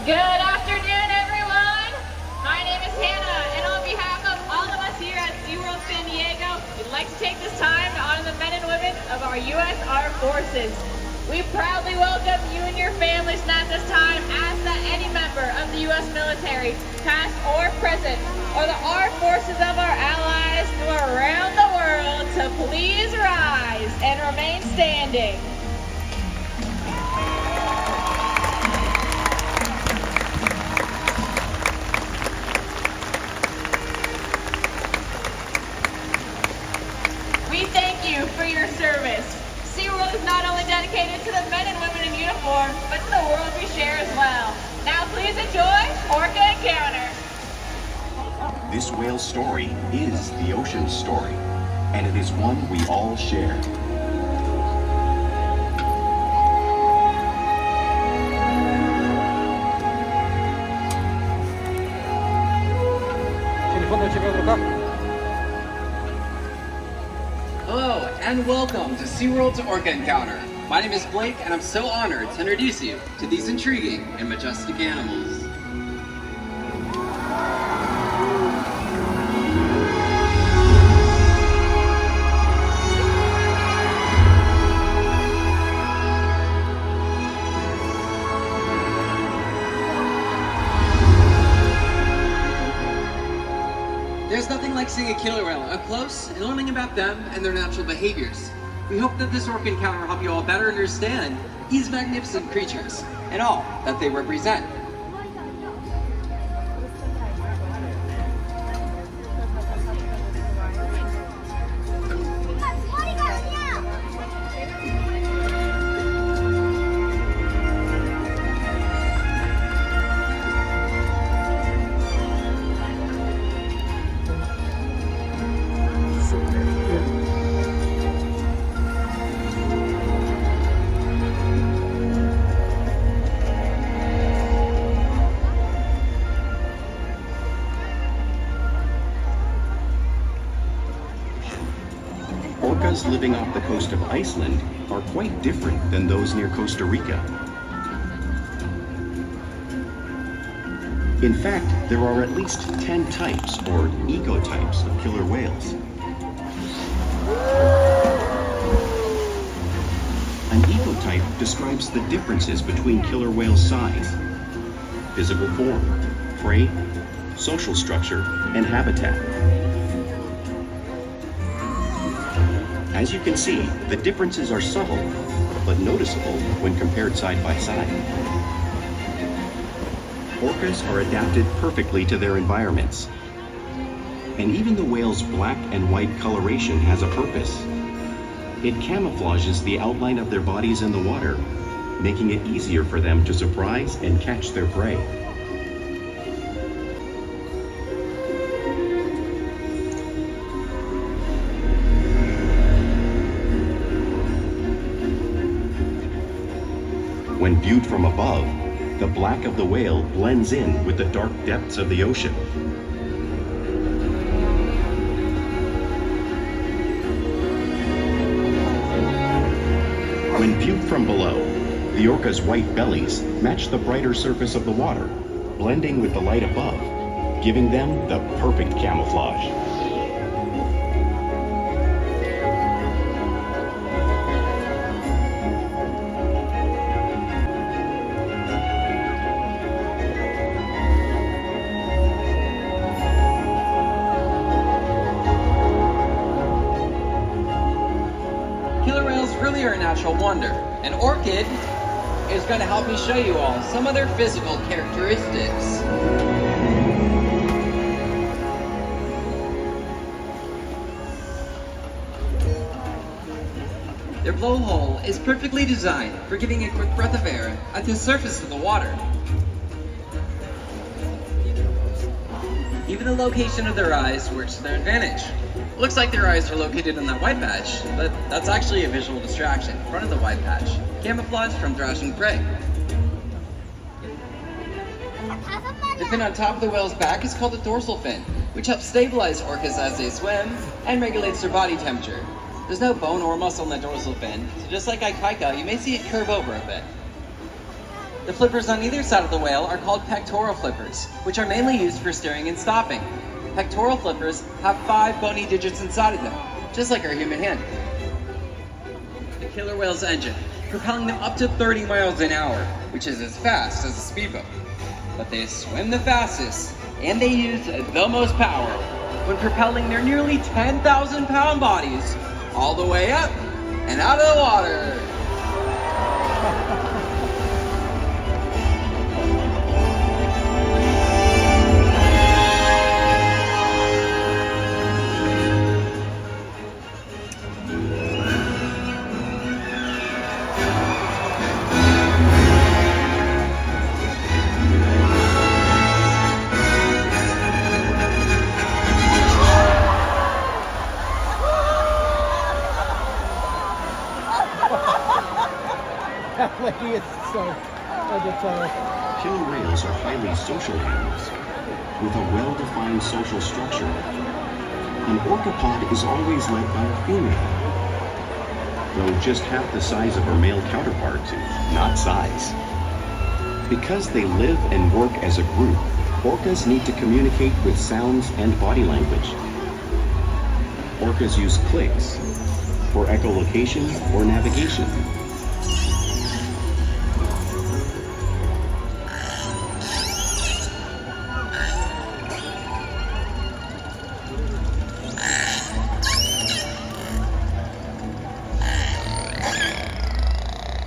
Good afternoon, everyone. My name is Hannah, and on behalf of all of us here at SeaWorld San Diego, we'd like to take this time to honor the men and women of our U.S. Armed Forces. We proudly welcome you and your families at this time, as that any member of the U.S. military, past or present, or the armed forces of our allies from around the world, to please rise and remain standing. We thank you for your service. SeaWorld is not only dedicated to the men and women in uniform, but to the world we share as well. Now please enjoy Orca Encounter. This whale's story is the ocean's story, and it is one we all share. Hello and welcome to SeaWorld's Orca Encounter. My name is Blake and I'm so honored to introduce you to these intriguing and majestic animals. There's nothing like seeing a killer whale up close and learning about them and their natural behaviors. We hope that this Orca Encounter will help you all better understand these magnificent creatures and all that they represent. Orcas living off the coast of Iceland are quite different than those near Costa Rica. In fact, there are at least 10 types, or ecotypes, of killer whales. An ecotype describes the differences between killer whale size, physical form, prey, social structure, and habitat. As you can see, the differences are subtle, but noticeable when compared side by side. Orcas are adapted perfectly to their environments. And even the whale's black and white coloration has a purpose. It camouflages the outline of their bodies in the water, making it easier for them to surprise and catch their prey. When viewed from above, the black of the whale blends in with the dark depths of the ocean. When viewed from below, the orca's white bellies match the brighter surface of the water, blending with the light above, giving them the perfect camouflage. Killer whales really are a natural wonder, and Orchid is going to help me show you all some of their physical characteristics. Their blowhole is perfectly designed for getting a quick breath of air at the surface of the water. Even the location of their eyes works to their advantage. Looks like their eyes are located in that white patch, but that's actually a visual distraction in front of the white patch, camouflage from thrashing prey. The fin on top of the whale's back is called the dorsal fin, which helps stabilize orcas as they swim and regulates their body temperature. There's no bone or muscle in the dorsal fin, so just like Ikaika, you may see it curve over a bit. The flippers on either side of the whale are called pectoral flippers, which are mainly used for steering and stopping. Pectoral flippers have 5 bony digits inside of them, just like our human hand. The killer whale's engine, propelling them up to 30 miles an hour, which is as fast as a speedboat. But they swim the fastest, and they use the most power when propelling their nearly 10,000-pound bodies all the way up and out of the water. That lady is so adorable. Killer whales are highly social animals with a well-defined social structure. An orcapod is always led by a female, though just half the size of her male counterparts, not size. Because they live and work as a group, orcas need to communicate with sounds and body language. Orcas use clicks for echolocation or navigation.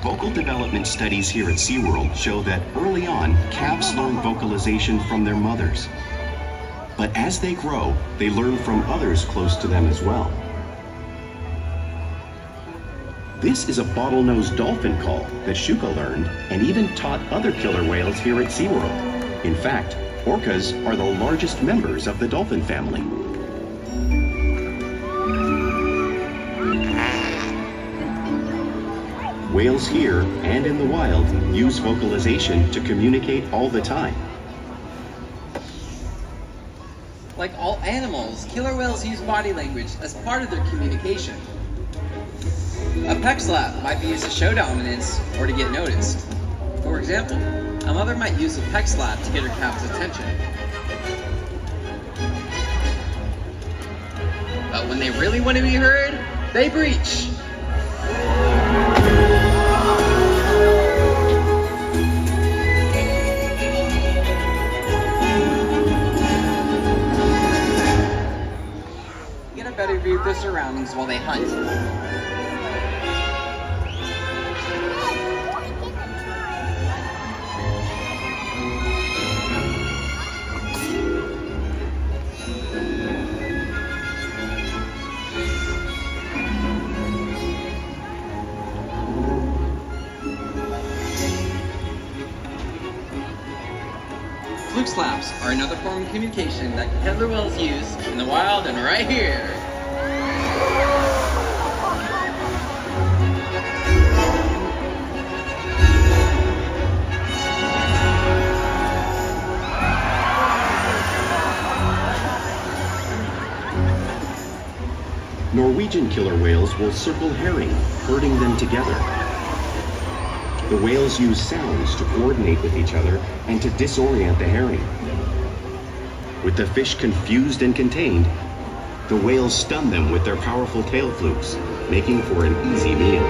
Vocal development studies here at SeaWorld show that early on, calves learn vocalization from their mothers. But as they grow, they learn from others close to them as well. This is a bottlenose dolphin call that Shuka learned and even taught other killer whales here at SeaWorld. In fact, orcas are the largest members of the dolphin family. Whales here and in the wild use vocalization to communicate all the time. Like all animals, killer whales use body language as part of their communication. A peck slap might be used to show dominance or to get noticed. For example, a mother might use a peck slap to get her calf's attention. But when they really want to be heard, they breach. Get a better view of their surroundings while they hunt. Fluke slaps are another form of communication that killer whales use in the wild and right here. Norwegian killer whales will circle herring, herding them together. The whales use sounds to coordinate with each other and to disorient the herring. With the fish confused and contained, the whales stun them with their powerful tail flukes, making for an easy meal.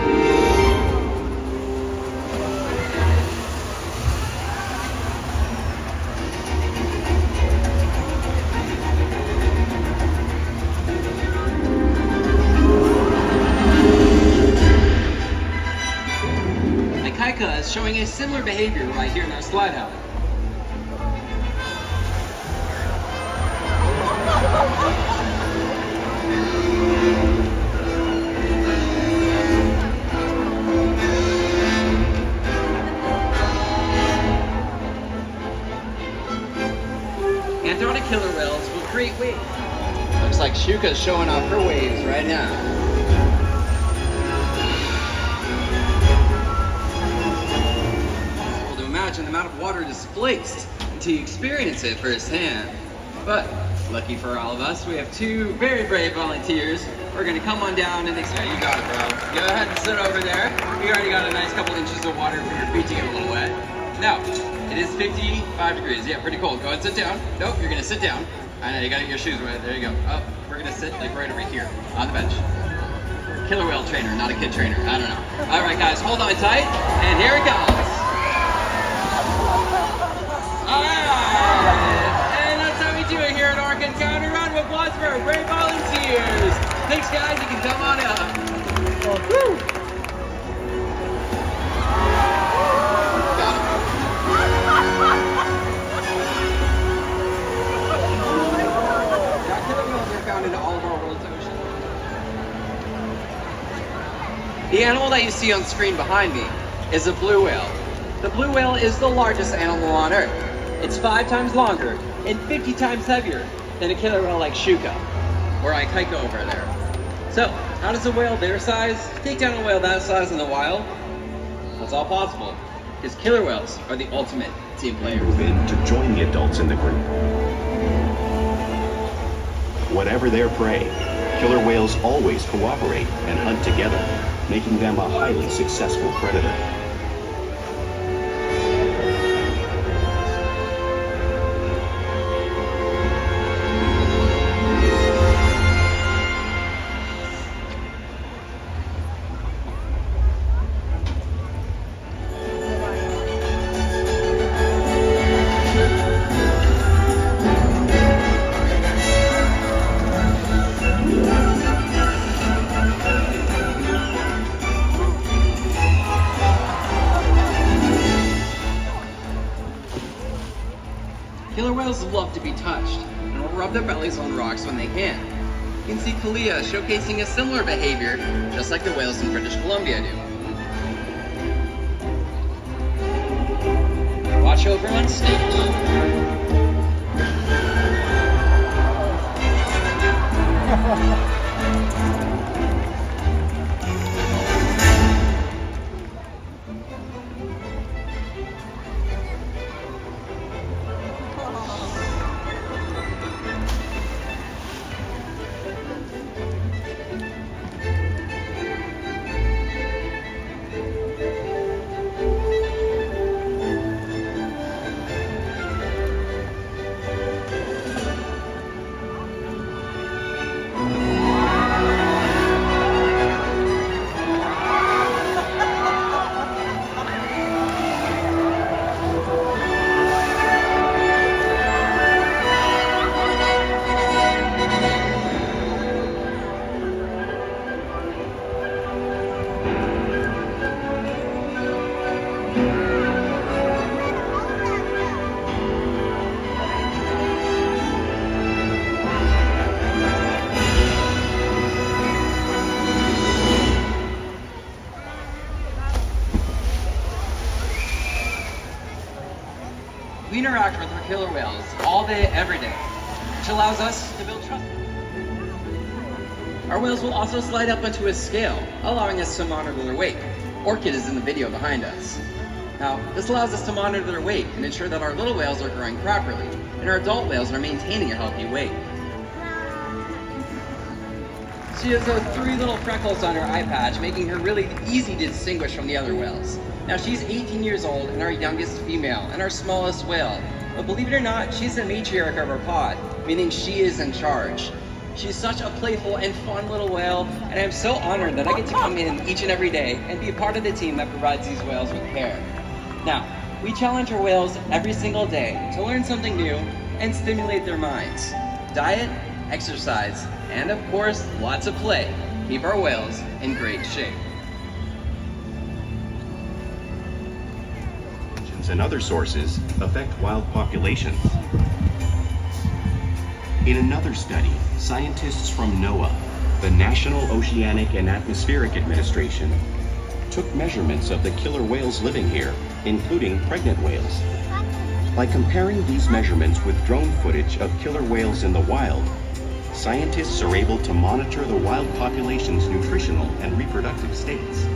Is showing a similar behavior right here in our slide out. Antarctic killer whales will create waves. Looks like Shuka's showing off her waves right now. Imagine the amount of water displaced until you experience it firsthand. But lucky for all of us, we have two very brave volunteers who are going to come on down and explain. You got it, bro. Go ahead and sit over there. You already got a nice couple inches of water for your feet to get a little wet. Now, it is 55 degrees. Yeah, pretty cold. Go ahead and sit down. Nope, you're gonna sit down. I know, you gotta get your shoes right. There you go. Oh, we're gonna sit like right over here on the bench. Killer whale trainer, not a kid trainer. I don't know. All right, guys, hold on tight, and here it goes. All right, and that's how we do it here at Orca Encounter. Round of applause for our great volunteers. Thanks, guys. You can come on up. Woo! Got it. Now, killer whales are found in all of our world's oceans. The animal that you see on screen behind me is a blue whale. The blue whale is the largest animal on Earth. It's 5 times longer and 50 times heavier than a killer whale like Shuka or Ikaika over there. So, how does a whale their size take down a whale that size in the wild? Well, it's all possible, because killer whales are the ultimate team players. Move in to join the adults in the group. Whatever their prey, killer whales always cooperate and hunt together, making them a highly successful predator. Killer whales love to be touched and will rub their bellies on rocks when they can. You can see Kalia showcasing a similar behavior, just like the whales in British Columbia do. Watch over on stage. We interact with our killer whales all day, every day, which allows us to build trust. Our whales will also slide up onto a scale, allowing us to monitor their weight. Orchid is in the video behind us. Now, this allows us to monitor their weight and ensure that our little whales are growing properly, and our adult whales are maintaining a healthy weight. She has those 3 little freckles on her eye patch, making her really easy to distinguish from the other whales. Now, she's 18 years old and our youngest female and our smallest whale. But believe it or not, she's the matriarch of our pod, meaning she is in charge. She's such a playful and fun little whale, and I'm so honored that I get to come in each and every day and be a part of the team that provides these whales with care. Now, we challenge our whales every single day to learn something new and stimulate their minds. Diet, exercise, and of course, lots of play keep our whales in great shape. And other sources affect wild populations. In another study, scientists from NOAA, the National Oceanic and Atmospheric Administration, took measurements of the killer whales living here, including pregnant whales. By comparing these measurements with drone footage of killer whales in the wild, scientists are able to monitor the wild population's nutritional and reproductive states.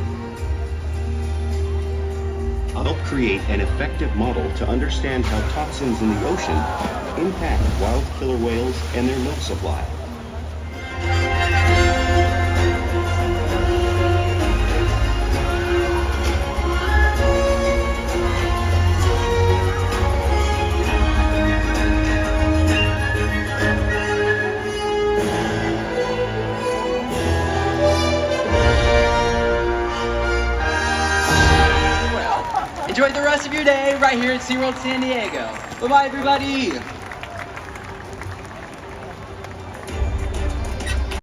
Help create an effective model to understand how toxins in the ocean impact wild killer whales and their milk supply. enjoy the rest of your day right here at SeaWorld San Diego. Bye-bye, everybody.